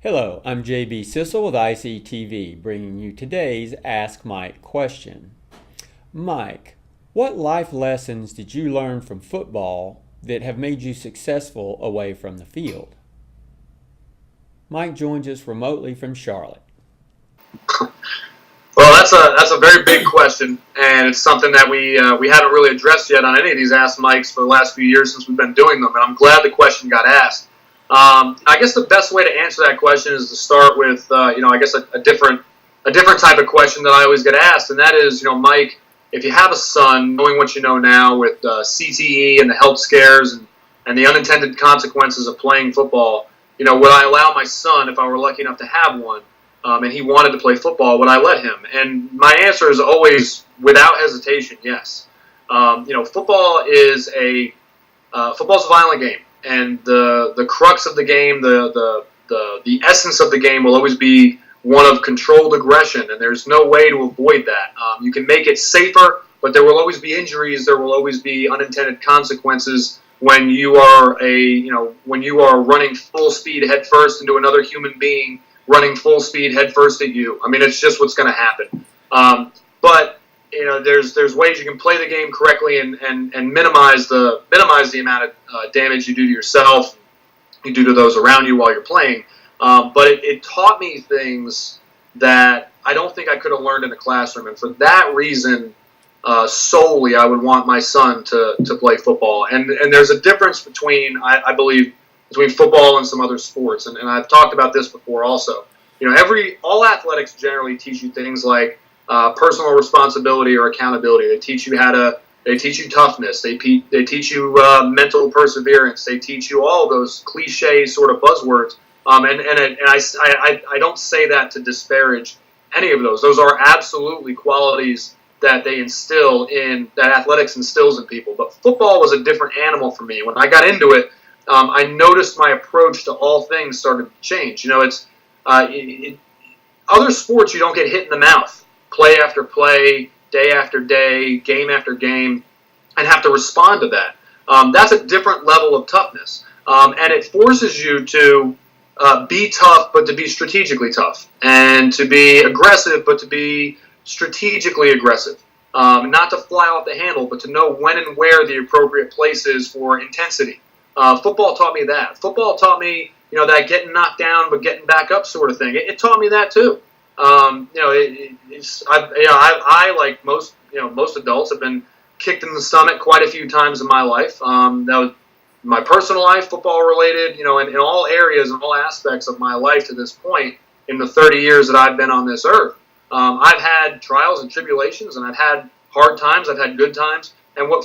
Hello, I'm JB Sissel with ICTV, bringing you today's Ask Mike question. Mike, what life lessons did you learn from football that have made you successful away from the field? Mike joins us remotely from Charlotte. Well, that's a very big question, and it's something that we haven't really addressed yet on any of these Ask Mikes for the last few years since we've been doing them. And I'm glad the question got asked. I guess the best way to answer that question is to start with I guess a different type of question that I always get asked, and that is, Mike, if you have a son, knowing what you know now with CTE and the health scares and the unintended consequences of playing football, would I allow my son, if I were lucky enough to have one, and he wanted to play football, would I let him? And my answer is always, without hesitation, yes. Football's a violent game, and the crux of the game, the essence of the game, will always be one of controlled aggression, and there's no way to avoid that. You can make it safer, but there will always be injuries. There will always be unintended consequences when you are when you are running full speed head first into another human being running full speed head first at you. I mean, it's just what's going to happen. But there's ways you can play the game correctly and minimize the amount of damage you do to yourself, you do to those around you while you're playing. But it taught me things that I don't think I could have learned in a classroom, and for that reason, solely, I would want my son to play football. And there's a difference between, I believe, between football and some other sports, and I've talked about this before also. All athletics generally teach you things like personal responsibility or accountability. They teach you toughness. They teach you mental perseverance. They teach you all those cliche sort of buzzwords. I don't say that to disparage any of those. Those are absolutely qualities that athletics instills in people. But football was a different animal for me. When I got into it, I noticed my approach to all things started to change. Other sports, you don't get hit in the mouth, play after play, day after day, game after game, and have to respond to that. That's a different level of toughness, and it forces you to be tough, but to be strategically tough, and to be aggressive, but to be strategically aggressive. Not to fly off the handle, but to know when and where the appropriate place is for intensity. Football taught me that. Football taught me, that getting knocked down but getting back up sort of thing. It taught me that too. I like most adults have been kicked in the stomach quite a few times in my life. That was my personal life, football related. In all areas and all aspects of my life to this point in the 30 years that I've been on this earth. I've had trials and tribulations, and I've had hard times. I've had good times, and what